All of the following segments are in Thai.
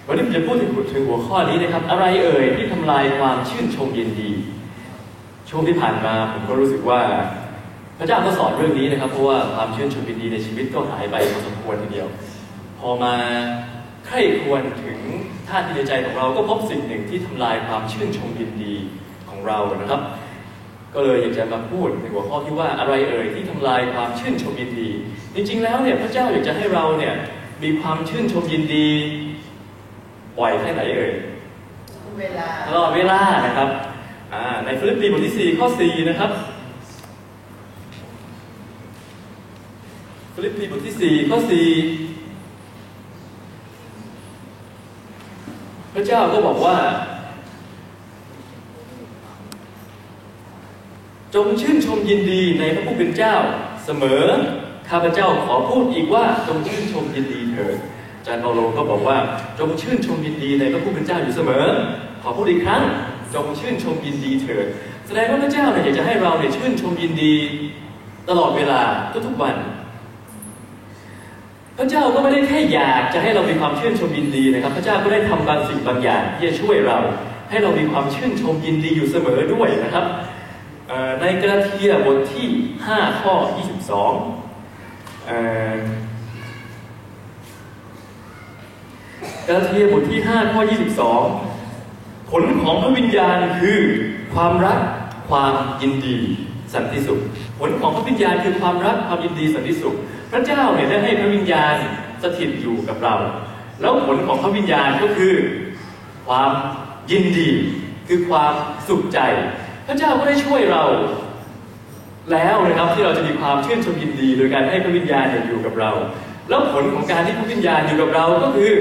วันนี้ผมจะพูดถึงหัวข้อนี้นะครับอะไรเอ่ยที่ทำลายความชื่นชมยินดีช่วงที่ผ่านมาผมก็รู้สึกว่าพระเจ้าก็สอนเรื่องนี้นะครับเพราะว่าความชื่นชมยินดีในชีวิตก็หายไปพอสมควรทีเดียวพอมาใคร่ครวญถึงท่าทีในใจของเราก็พบสิ่งหนึ่งที่ทำลายความชื่นชมยินดีของเรานะครับก็เลยอยากจะมาพูดในหัวข้อที่ว่าอะไรเอ่ยที่ทำลายความชื่นชมยินดีจริงๆแล้วเนี่ยพระเจ้าอยากจะให้เราเนี่ยมีความชื่นชมยินดีบ่อยแค่ไหนเอ่ยตลอดเวลานะครับในฟิลิปปีบทที่4ข้อ4นะครับฟิลิปปีบทที่4ข้อ4พระเจ้าก็บอกว่าจงชื่นชมยินดีในพระผู้เป็นเจ้าเสมอข้าพเจ้าขอพูดอีกว่าจงชื่นชมยินดีเถิดอาจารย์เปาโลก็บอกว่าจงชื่นชมยินดีในพระผู้เป็นเจ้าอยู่เสมอขอพูดอีกครั้งจงชื่นชมยินดีเถิดแสดงว่าพระเจ้าเนี่ยอยากจะให้เราเนี่ยชื่นชมยินดีตลอดเวลาทุกๆวันพระเจ้าก็ไม่ได้แค่อยากจะให้เรามีความชื่นชมยินดีนะครับพระเจ้าก็ได้ทำบางสิ่งบางอย่างที่จะช่วยเราให้เรามีความชื่นชมยินดีอยู่เสมอด้วยนะครับในกาลาเทียบทที่5ข้อ22กาลาเทียบทที่5ข้อ22ผลของพระวิญญาณคือความรักความยินดีสันติสุขผลของพระวิญญาณคือความรักความยินดีสันติสุขพระเจ้าเนี่ยได้ให้พระวิญญาณสถิตอยู่กับเราแล้วผลของพระวิญญาณก็คือความยินดีคือความสุขใจพระเจ้าก็ได้ช่วยเราแล้วนะครับที่เราจะมีความชื่นชมยินดีโดยการให้พระวิญญาณอยู่กับเราแล้วผลของการที่พระวิญญาณอยู่กับเราก็คือ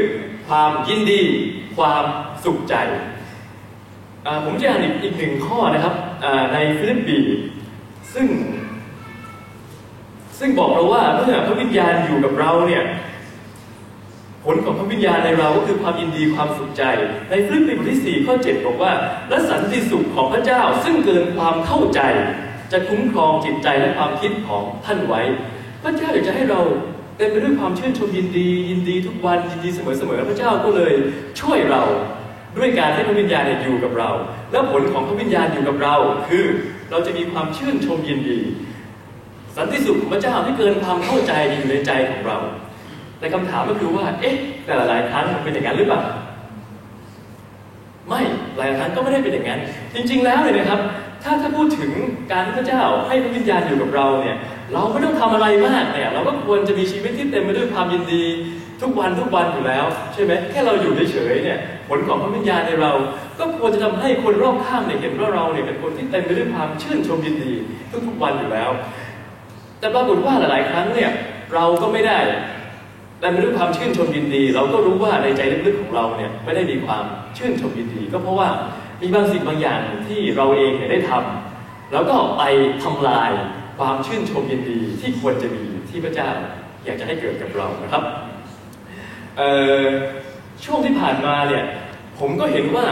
ความยินดีความสุขใจผมจะอ่านอีกหนึ่งข้อนะครับในฟิลิปปีซึ่งบอกเราว่าเมื่อพระวิญญาณอยู่กับเราเนี่ยผลของพระวิญญาณในเราก็คือความยินดีความสุขใจในฟิลิปปีบทที่4ข้อ7บอกว่าและสันติสุขของพระเจ้าซึ่งเกินความเข้าใจจะคุ้มครองจิตใจและความคิดของท่านไว้พระเจ้าอยากจะให้เราเต็มไปด้วยความชื่นชมยินดีทุกวันยินดีเสมอพระเจ้าก็เลยช่วยเราด้วยการให้พระวิญญาณอยู่กับเราแล้วผลของพระวิญญาณอยู่กับเราคือเราจะมีความชื่นชมยินดีสันติสุขของพระเจ้าที่เกินความเข้าใจอยู่ในใจของเราแต่คำถามก็คือว่าแต่หลายครั้งมันเป็นอย่างนั้นหรือเปล่าไม่หลายครั้งก็ไม่ได้เป็นอย่างนั้นจริงๆแล้วเลยนะครับถ้าพูดถึงการที่พระเจ้าให้พระวิญญาณอยู่กับเราเนี่ยเราไม่ต้องทำอะไรมากเนี่ยเราก็ควรจะมีชีวิตที่เต็มไปด้วยความยินดีทุกวันอยู่แล้วใช่ไหมแค่เราอยู่เฉยๆเนี่ยผลของพระวิญญาณในเราก็ควรจะทำให้คนรอบข้างเนี่ยเห็นว่าเราเนี่ยเป็นคนที่เต็มไปด้วยความชื่นชมยินดีทุกวันอยู่แล้วแต่ปรากฏว่าหลายๆครั้งเนี่ยเราก็ไม่ได้แต่ไม่รู้ความชื่นชมยินดีเราก็รู้ว่าในใจลึกๆของเราเนี่ยไม่ได้มีความชื่นชมยินดีก็เพราะว่ามีบางสิ่งบางอย่างที่เราเองเนี่ยได้ทำแล้วก็ไปทำลายความชื่นชมยินดีที่ควรจะมีที่พระเจ้าอยากจะให้เกิดกับเรานะครับช่วงที่ผ่านมาเนี่ยผมก็เห็นว่า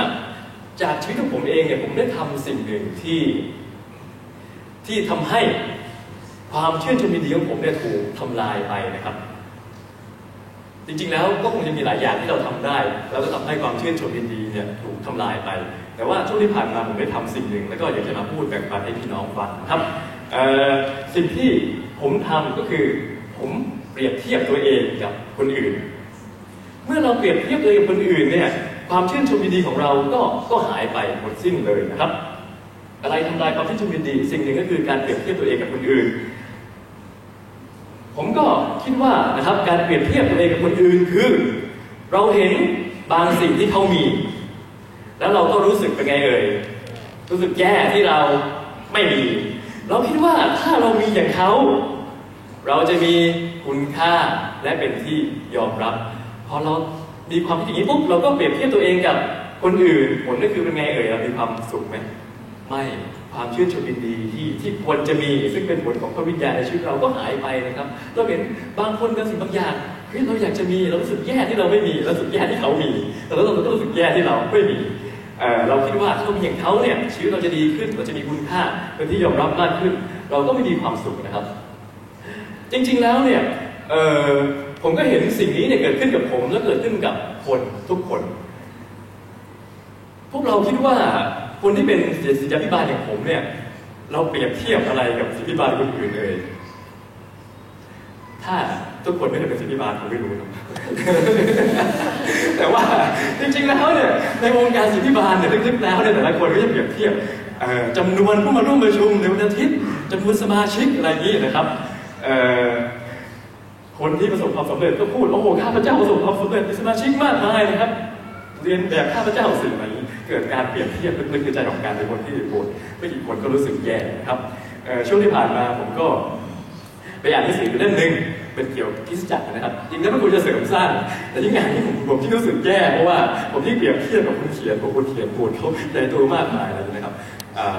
จากชีวิตของผมเองเนี่ยผมได้ทำสิ่งหนึ่งที่ทำให้ความชื่นชมยินดีของผมเนี่ยถูกทำลายไปนะครับจริงๆแล้วก็คงจะมีหลายอย่างที่เราทำได้แล้วก็ทำให้ความชื่นชมยินดีเนี่ยถูกทำลายไปแต่ว่าช่วงที่ผ่านมาผมได้ทำสิ่งหนึ่งแล้วก็อยากจะมาพูดแบ่งปันให้พี่น้องฟังครับสิ่งที่ผมทำก็คือผมเปรียบเทียบตัวเองกับคนอื่นเมื่อเราเปรียบเทียบตัวเองกับคนอื่นเนี่ยความชื่นชมยินดีของเราก็หายไปหมดสิ้นเลยนะครับอะไรทำลายความชื่นชมยินดีสิ่งหนึ่งก็คือการเปรียบเทียบตัวเองกับคนอื่นผมก็คิดว่านะครับการเปรียบเทียบตัวเองกับคนอื่นคือเราเห็นบางสิ่งที่เขามีแล้วเราก็รู้สึกเป็นไงเอ่ยรู้สึกแย่ที่เราไม่มีเราคิดว่าถ้าเรามีอย่างเขาเราจะมีคุณค่าและเป็นที่ยอมรับพอเรามีความคิดอย่างนี้ปุ๊บเราก็เปรียบเทียบตัวเองกับคนอื่นผลก็คือเป็นไงเอ่ยเรามีความสุขไหมไม่ความชื่นชมยินดีที่ควรจะมีซึ่งเป็นผลของพระวิญญาณในชีวิตเราก็หายไปนะครับเราเห็นบางคนบางสิ่งบางอย่างเราอยากจะมีเรารู้สึกแย่ที่เราไม่มีเรารู้สึกแย่ที่เขามีแต่เราก็รู้สึกแย่ที่เราไม่มีเราคิดว่าถ้าเรามีอย่างเขาเนี่ยชีวิตเราจะดีขึ้นเราจะมีคุณค่าเป็นที่ยอมรับมากขึ้นเราก็ไม่มีความสุขนะครับจริงๆแล้วเนี่ยผ ผมก็เห็นสิ่งนี้เนี่ยเกิดขึ้นกับผมและเกิดขึ้นกับคนทุกคนพวกเราคิดว่าคนที่เป็นศิษยาภิบาลอย่างผมเนี่ยเราเปรียบเทียบอะไรกับศิษยาภิบาลคนอื่นเลยถ้าทุกคนไม่ได้เป็นศิษยาภิบาลผมไม่รู้นะ แต่ว่าจริงๆแล้วเนี่ยในวงการศิษยาภิบาลเนี่ยลึกๆแล้วเนี่ยแต่ละคนก็จะเปรียบเทียบจำนวนผู้มาร่วมประชุมในวันอาทิตย์จำนวนสมาชิกอะไรอย่างนี้นะครับคนที่ประสบความสำเร็จก็พูดโอ้โหข้าพเจ้าประสบความสำเร็จมีสมาชิกมากมายนะครับเรียนแบบข้าพเจ้าสิ่งนี้เกิดการเปรียบเทียบลึกๆในใจของการเป็นคนที่โหวตไม่กี่คนก็รู้สึกแย่นะครับช่วงที่ผ่านมาผมก็ไปอ่านหนังสือเล่มหนึ่งเป็นเกี่ยวกับคริสตจักรนะครับจริงๆแล้วมันควรจะเสริมสร้างแต่ที่งานที่ผมที่รู้สึกแย่เพราะว่าผมที่เปรียบเทียบกับคนเขียนผมคนเขียนโหวตเขาใหญ่โตมากมายอะไรนะครับ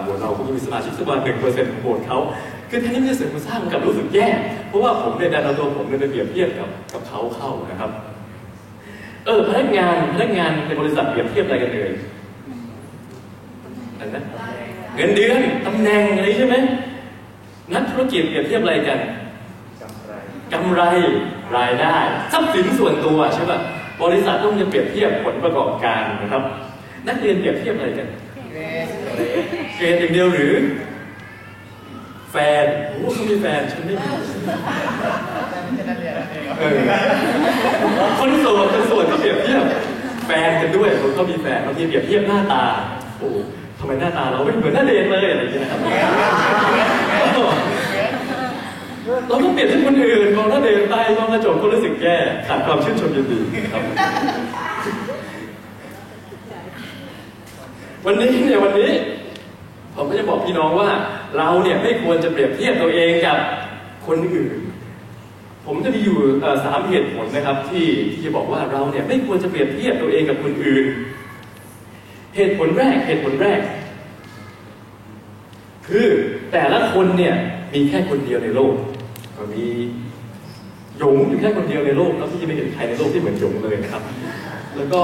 โหวตเราคงมีสมาชิกสักประมาณ 1% ของโหวตเขาคือแทนที่จะเสริมสร้างกับรู้สึกแย่เพราะว่าผมเนี่ยดันเอาตัวผมเนี่ยไปเปรียบเทียบกับเขาเข้านะครับพนักงานในบริษัทเปรียบเทียบอะไรกันเลยอันนั้นเงินเดือนตำแหน่งอะไรใช่ไหมนักธุรกิจเปรียบเทียบอะไรกันกำไรรายได้ทรัพย์สินส่วนตัวใช่ป่ะบริษัทต้องจะเปรียบเทียบผลประกอบการนะครับนักเรียนเปรียบเทียบอะไรกันเกรดอย่างเดียวหรือแฟนโอ้เขามีแฟนฉันไม่มีคนโสดก็เปรียบเทียบแฟนกันด้วยคนเขามีแฟนบางทีเปรียบเทียบหน้าตาโอ้ทำไมหน้าตาเราไม่เหมือนหน้าเดนเลยอะไรอย่างเงี้ยนะครับเราต้องเปลี่ยนที่คนอื่นมองหน้าเดนไปมองกระจกก็รู้สึกแย่ขาดความชื่นชมยินดีครับวันนี้ผมก็จะบอกพี่น้องว่าเราเนี่ยไม่ควรจะเปรียบเทียบตัวเองกับคนอื่นผมจะมีอยู่3 เหตุผลนะครับที่จะบอกว่าเราเนี่ยไม่ควรจะเปรียบเทียบตัวเองกับคนอื่นเหตุผลแรกคือแต่ละคนเนี่ยมีแค่คนเดียวในโลกมีหยงอยู่แค่คนเดียวในโลกแล้วพี่จะไม่เห็นใครในโลกที่เหมือนหยงเลยนะครับแล้วก็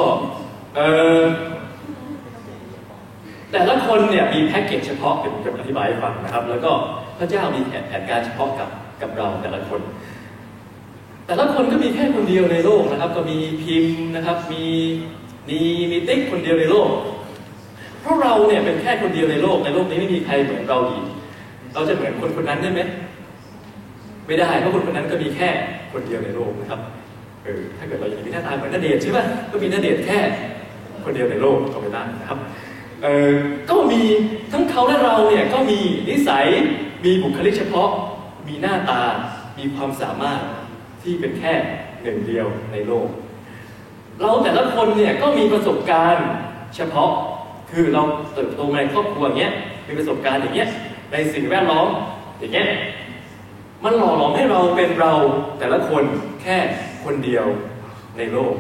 แต่ละคนเนี่ยมีแพ็กเกจเฉพาะผมจะอธิบายให้ฟังนะครับแล้วก็พระเจ้ามีแผนการเฉพาะกับเราแต่ละคนก็มีแค่คนเดียวในโลกนะครับก็มีพิมพ์นะครับมีติ๊กคนเดียวในโลกเพราะเราเนี่ยเป็นแค่คนเดียวในโลกนี้ไม่มีใครเหมือนเราอีกเราจะเหมือนคนนั้นได้ไหมไม่ได้เพราะคนนั้นก็มีแค่คนเดียวในโลกนะครับถ้าเกิดเราอยากมีหน้าตาเหมือนณเดชน์ใช่ไหมก็มีณเดชน์แค่คนเดียวในโลกก็ไม่ได้นะครับก็มีทั้งเขาและเราเนี่ยก็มีนิสัยมีบุคลิกเฉพาะมีหน้าตามีความสามารถที่เป็นแค่หนึ่งเดียวในโลกเราแต่ละคนเนี่ยก็มีประสบการณ์เฉพาะคือเราเติบโตในครอบครัวอย่างเงี้ยมีประสบการณ์อย่างเงี้ยในสิ่งแวดล้อมอย่างเงี้ยมันหล่อหลอมให้เราเป็นเราแต่ละคนแค่คนเดียวในโลก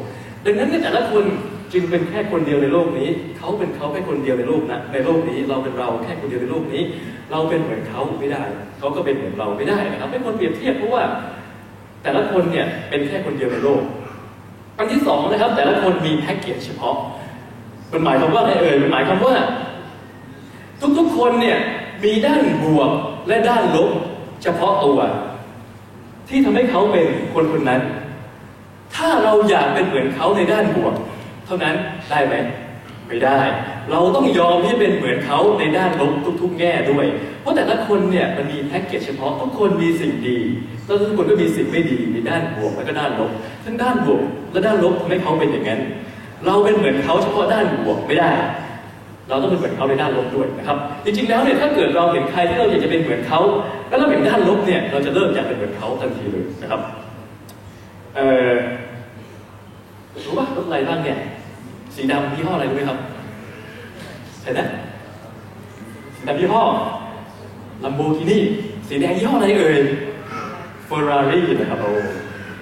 ดังนั้นแต่ละคนจึงเป็นแค่คนเดียวในโลกนี้เขาเป็นเขาแค่คนเดียวในโลกนะในโลกนี้เราเป็นเราแค่คนเดียวในโลกนี้เราเป็นเหมือนเขาไม่ได้เขาก็เป็นเหมือนเราไม่ได้นะครับไม่ควรเปรียบเทียบเพราะว่าแต่ละคนเนี่ยเป็นแค่คนเดียวในโลกอันที่2นะครับแต่ละคนมีแพ็กเกจเฉพาะมันหมายความว่าอะไรมันหมายความว่าทุกๆคนเนี่ยมีด้านบวกและด้านลบเฉพาะตัวที่ทำให้เขาเป็นคนนั้นถ้าเราอยากเป็นเหมือนเขาในด้านบวกเท่านั้นได้ไหมไม่ได้เราต้องยอมที่เป็นเหมือนเขาในด้านลบทุกๆแง่ด้วยเพราะแต่ละคนเนี่ยมันมีแพ็กเกจเฉพาะทุกคนมีสิ่งดีแล้วทุกคนก็มีสิ่งไม่ดีมีด้านบวกและก็ด้านลบทั้งด้านบวกและด้านลบทำให้เขาเป็นอย่างนั้นเราเป็นเหมือนเขาเฉพาะด้านบวกไม่ได้เราต้องเป็นเหมือนเขาในด้านลบด้วยนะครับจริงๆแล้วเนี่ยถ้าเกิดเราเห็นใครที่เราอยากจะเป็นเหมือนเขาแล้วเราเห็นด้านลบเนี่ยเราจะเริ่มอยากเป็นเหมือนเขาทันทีเลยนะครับรู้ป่ะรถอะไรบ้างเนี่ยสีดำยี่ห้ออะไรรู้ไหมครับใช่ไหมสีดำยี่ห้อ Lamborghini สีแดงยี่ห้ออะไรFerrari นะครับโอ้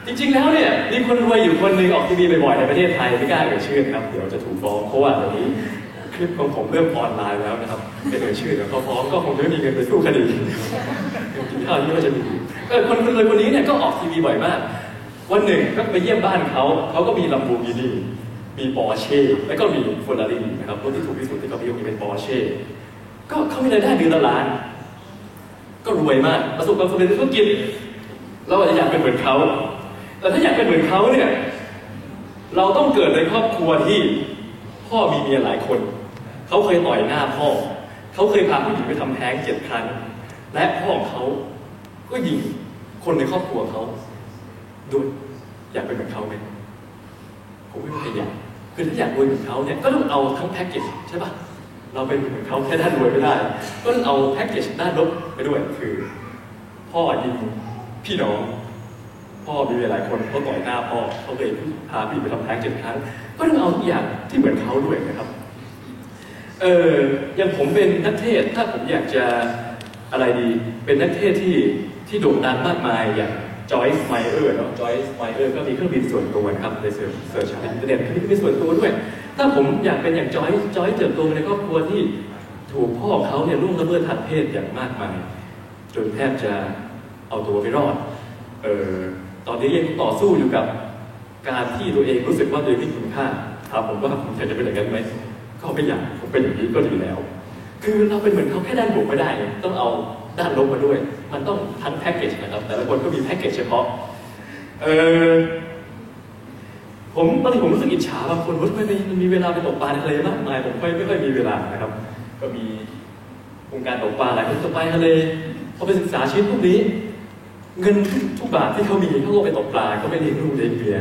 จริงๆแล้วเนี่ยมีคนรวยอยู่คนหนึ่งออกทีวีบ่อยๆในประเทศไทยไม่กล้าชื่อครับเดี๋ยวจะถูกฟ้องเพราะว่าตอนนี้คลิปของผมเริ่มออนไลน์แล้วนะครับเป็นชื่อแล้วก็ฟ้องก็คงจะไม่มีเงินไปสู้คดีกินข้าวที่ว่าจะมีคนรวยคนนี้เนี่ยก็ออกทีวีบ่อยมากวันหนึ่งก็ไปเยี่ยมบ้านเขาก็มี Lamborghini มี Porsche แล้วก็มี Ferrari นะครับรถที่ถูกที่สุดที่เขามีเป็น Porsche ก็เขามีรายได้เดือนละล้านก็รวยมากประสบความสำเร็จในธุรกิจเราอยากเป็นเหมือนเขา แต่ถ้าอยากเป็นเหมือนเขาเนี่ยเราต้องเกิดในครอบครัวที่พ่อมีเมียหลายคนเขาเคยต่อยหน้าพ่อเขาเคยพาผู้หญิงไปทำแท้ง7 ครั้งและพ่อของเขาก็ยิงคนในครอบครัวเขาด้วยอยากเป็นเหมือนเขาไหมผมไม่อยากคือถ้าอยากรวยเหมือนเขาเนี่ยก็ต้องเอาทั้งแพ็กเกจใช่ป่ะเราเป็นเหมือนเขาแค่ด้านรวยไม่ได้ก็ต้องเอาแพ็กเกจด้านลบไปด้วยคือพ่อยิงพี่น้องพ่อมีหลายคนเขาต่อยหน้าพ่อเขาเลยพาพี่ไปทำแท้ง7 ครั้งก็ต้องเอาทุกอย่างที่เหมือนเขาด้วยนะครับอย่างผมเป็นนักเทศถ้าผมอยากจะอะไรดีเป็นนักเทศที่โด่งดังมากมายอย่างจอยส์ไมเออร์เนาะจอยส์ไมเออร์ก็มีเครื่องบินส่วนตัวนะครับในเสิร์ชอินเทอร์เน็ตเครื่องบินส่วนตัวด้วยถ้าผมอยากเป็นอย่างจอยเติบโตในครอบครัวที่ถูกพ่อเขาเนี่ยล่วงละเมิดทางเพศอย่างมากมายจนแทบจะเอาตัวไม่รอดตอนนี้ยังต่อสู้อยู่กับการที่ตัวเองรู้สึกว่าตัวเองไม่มีคุณค่าครับผมว่าผมอยากจะเป็นอย่างนั้นไหมก็ไม่อยากผมเป็นอย่างนี้ก็ดีแล้วคือเราเป็นเหมือนเขาแค่ด้านบวกไม่ได้ต้องเอาด้านลบมาด้วยมันต้องทั้งแพ็กเกจนะครับแต่ละคนก็มีแพ็กเกจเฉพาะผมตอนนี้ผมรู้สึกอิจฉาบางคนว่าไม่มีเวลาไปตกปลาในทะเลมากมายผมไม่ค่อยมีเวลานะครับก็มีโครงการตกปลาหลายคนตกปลาทะเลพอไปศึกษาชีวิตพวกนี้เงินทุกบาทที่เขามีเขาก็ไปตกปลาเขาไม่เลี้ยงลูกเลี้ยงเมีย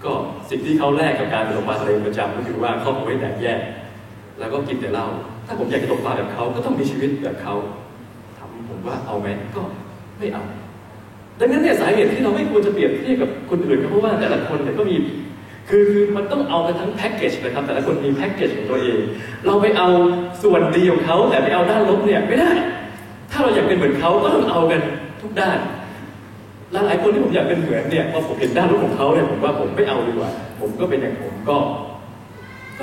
ก็สิ่งที่เขาแลกกับการไปตกปลาทะเลประจำก็คือว่าครอบครัวแตกแยกแล้วก็กินแต่เหล้าถ้าผมอยากจะตกปลาแบบเขาก็ต้องมีชีวิตแบบเขาถามผมว่าเอาไหมก็ไม่เอาดังนั้นเนี่ยสาเหตุที่เราไม่ควรจะเปรียบเทียบกับคนอื่นเพราะว่าแต่ละคนเนี่ยก็มีคือมันต้องเอาไปทั้งแพ็กเกจนะครับแต่ละคนมีแพ็กเกจของตัวเองเราไปเอาส่วนดีของเขาแต่ไปเอาด้านลบเนี่ยไม่ได้ถ้าเราอยากเป็นเหมือนเขาก็ต้องเอากันทุกด้านหลายคนที่ผมอยากเป็นเหมือนเนี่ยพอผมเห็นด้านลบของเขาเนี่ยผมว่าผมไม่เอาดีกว่าผมก็เป็นอย่างผมก็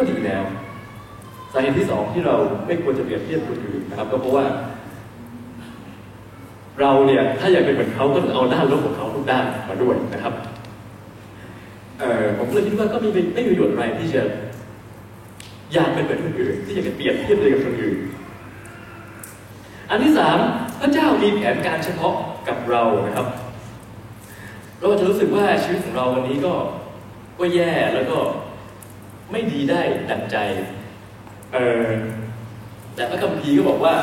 ดีแล้วสาเหตุที่2ที่เราไม่ควรจะเปรียบเทียบคนอื่นนะครับก็เพราะว่าเราเนี่ยถ้าอยากเป็นเหมือนเขาก็ต้องเอาด้านลบของเขาทุกด้านมาด้วยนะครับผมเลยคิดว่าก็ไม่มีประโยชน์อะไรที่จะอยากเป็นเหมือนคนอื่นที่อยากจะเปรียบเทียบเลยกับคนอื่นอันที่3พระเจ้ามีแผนการเฉพาะกับเรานะครับเราจะรู้สึกว่าชีวิตของเราวันนี้ก็แย่แล้วก็ไม่ดีได้ดั่งใจแต่พระคัมภีร์ก็บอกว่า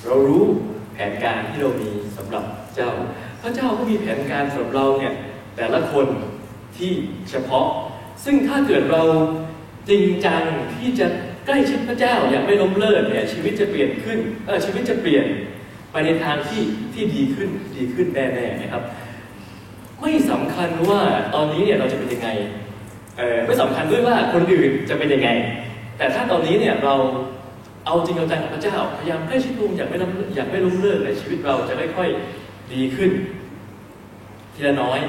เรารู้แผนการที่เรามีสำหรับเจ้าพระเจ้าก็มีแผนการสำหรับเราเนี่ยแต่ละคนที่เฉพาะซึ่งถ้าเกิดเราจริงจังที่จะใกล้ชิดพระเจ้าอย่างไม่ล้มเลิกเนี่ยชีวิตจะเปลี่ยนขึ้นชีวิตจะเปลี่ยนไปในทางที่ดีขึ้นแน่ๆนะครับไม่สำคัญว่าตอนนี้เนี่ยเราจะเป็นยังไงไม่สำคัญด้วยว่าคนอื่นจะเป็นยังไงแต่ถ้าตอนนี้เนี่ยเราเอาจริงเอาจังกับพระเจ้าพยายามใกล้ชิดพระองค์อย่างไม่ล้มเลิกในชีวิตเราจะค่อยๆดีขึ้นทีละน้อย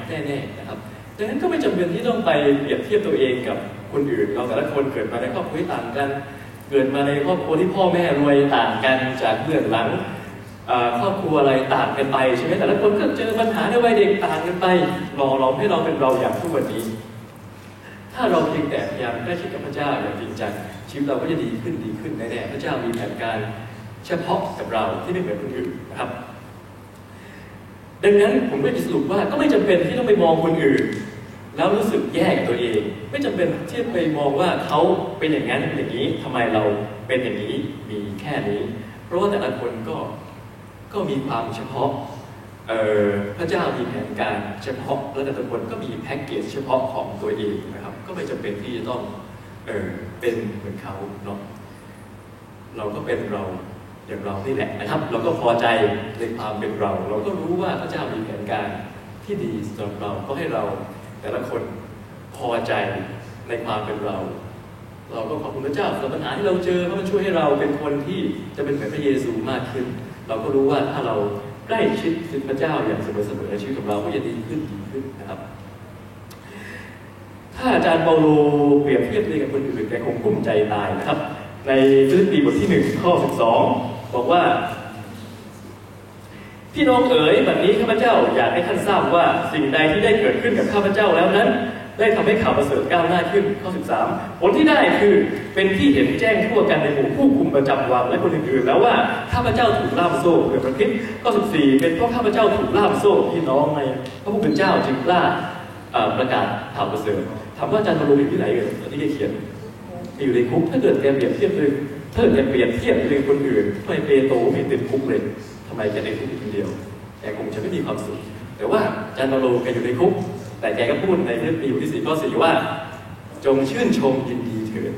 แน่ๆนะครับดังนั้นก็ไม่จำเป็นที่ต้องไปเปรียบเทียบตัวเองกับคนอื่นเราแต่ละคนเกิดมาในครอบครัวต่างกันเกิดมาในครอบครัวที่พ่อแม่รวยต่างกันจากเบื้องหลังครอบครัวอะไรต่างกันไปใช่ไหมแต่ละคนก็เจอปัญหาในวัยเด็กต่างกันไปหล่อหลอมให้เราเป็นเราอย่างทุกวันนี้ถ้าเราเพียงแต่พยายามใกล้ชิดกับพระเจ้าอย่างจริงจังชีวิตเราก็จะดีขึ้นแน่ๆพระเจ้ามีแผนการเฉพาะกับเราที่ไม่เหมือนคนอื่นนะครับดังนั้นผมก็จะสรุปว่าก็ไม่จำเป็นที่ต้องไปมองคนอื่นแล้วรู้สึกแย่กับตัวเองไม่จำเป็นที่ไปมองว่าเขาเป็นอย่างนั้นเป็นอย่างนี้ทำไมเราเป็นอย่างนี้มีแค่นี้เพราะว่าแต่ละคนก็มีความเฉพาะพระเจ้ามีแผนการเฉพาะและแต่ละคนก็มีแพ็กเกจเฉพาะของตัวเองนะครับก็ไม่จำเป็นที่จะต้องเป็นเหมือนเขาเนาะเราก็เป็นเราอย่างเรานี่แหละนะครับเราก็พอใจในความเป็นเราก็รู้ว่าพระเจ้ามีแผนการที่ดีสำหรับเราก็ให้เราแต่ละคนพอใจในความเป็นเราก็ขอบคุณพระเจ้าสำหรับปัญหาที่เราเจอเพราะมันช่วยให้เราเป็นคนที่จะเป็นเหมือนพระเยซูมากขึ้นเราก็รู้ว่าถ้าเราใกล้ชิดพระเจ้าอย่างเสมอในชีวิตของเราก็จะดีขึ้นนะครับถ้าอาจารย์เปาโลเปรียบเทียบเลยกับคนอื่นแกคงกุ้มใจตายนะครับในฟิลิปปีบทที่1 ข้อ 12บอกว่า พี่น้องเอ๋ยแบบนี้ข้าพเจ้าอยากให้ท่านทราบว่าสิ่งใดที่ได้เกิดขึ้นกับข้าพเจ้าแล้วนั้นได้ทำให้ข่าวประเสริฐก้าวหน้าขึ้นข้อ 13 ผลที่ได้คือเป็นที่เห็นแจ้งทั่วกันในหมู่ผู้คุมประจำวังและคนอื่นๆแล้วว่าข้าพเจ้าถูกล่ามโซ่เกิดประพิษข้อ 14 เป็นเพราะข้าพเจ้าถูกล่ามโซ่พี่น้องในพระผู้เป็นเจ้าจึงกล้าประกาศข่าวประเสริฐถามว่าอาจารย์มาลงอยู่ที่ไหนที่แกเขียนอยู่ในคุกถ้าเกิดแกเปรียบเทียบเลยถ้าแกเปรียบเทียบเลยคนอื่นทำไมเปโตรไม่ติดคุกเลยทำไมแกในคุกคนเดียวแกคงจะไม่มีความสุขแต่ว่าอาจารย์มาลงแกอยู่ในคุกแต่แกก็พูดในเรื่องปีอยู่ที่4 ข้อ 4ว่าจงชื่นชมยินดีเถิด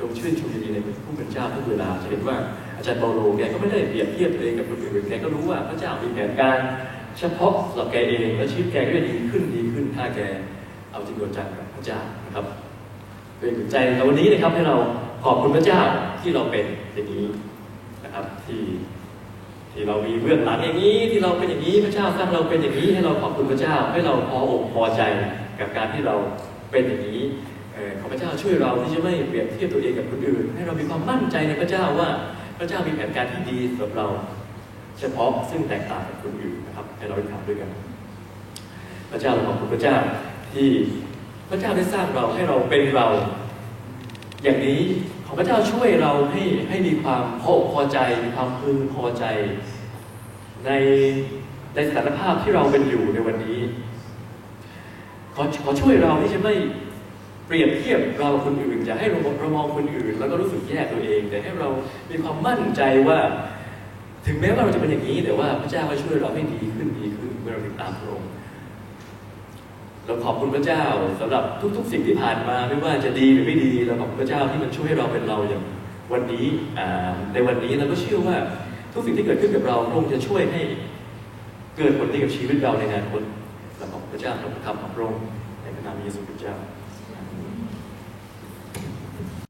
จงชื่นชมยินดีในผู้เป็นเจ้าทุกเวลาจะเห็นว่าอาจารย์เปาโลแกก็ไม่ได้เปรียบเทียบตัวเองกับคนอื่นแกก็รู้ว่าพระเจ้ามีแผนการเฉพาะสำหรับแกเองและชีวิตแกก็จะดีขึ้นถ้าแกเอาจริงจังกับพระเจ้านะครับเป็นใจในวันนี้นะครับให้เราขอบคุณพระเจ้าที่เราเป็นอย่างนี้นะครับที่เรามีเบื้องหลังอย่างนี้ที่เราเป็นอย่างนี้พระเจ้าสร้างเราเป็นอย่างนี้ให้เราขอบคุณพระเจ้าให้เราพออกพอใจกับการที่เราเป็นอย่างนี้ขอพระเจ้าช่วยเราที่จะไม่เปรียบเทียบตัวเองกับคนอื่นให้เรามีความมั่นใจในพระเจ้าว่าพระเจ้ามีแผนการที่ดีสำหรับเราเฉพาะซึ่งแตกต่างจากคนอื่นนะครับให้เราทำด้วยกันพระเจ้าเราขอบคุณพระเจ้าที่พระเจ้าได้สร้างเราให้เราเป็นเราอย่างนี้ขอพระเจ้าช่วยเราให้มีความพอใจมีความพึงพอใจในสถานภาพที่เราเป็นอยู่ในวันนี้ขอช่วยเราที่จะไม่เปรียบเทียบเราคนอื่นอย่าให้เรามองคนอื่นแล้วก็รู้สึกแย่ตัวเองแต่ให้เรามีความมั่นใจว่าถึงแม้ว่าเราจะเป็นอย่างนี้แต่ว่าพระเจ้าก็ช่วยเราให้ดีขึ้นเมื่อเราติดตามพระองค์เราขอบคุณพระเจ้าสำหรับทุกๆสิ่งที่ผ่านมาไม่ว่าจะดีหรือไม่ดีเราขอบคุณพระเจ้าที่มันช่วยให้เราเป็นเราอย่างวันนี้ในวันนี้เราก็เชื่อว่าทุกสิ่งที่เกิดขึ้นกับเราพระองค์จะช่วยให้เกิดผลดีกับชีวิตเราในอนาคตเราขอบคุณพระเจ้าสำหรับคำของพระองค์ในพระนามเยซูคริสต์เจ้า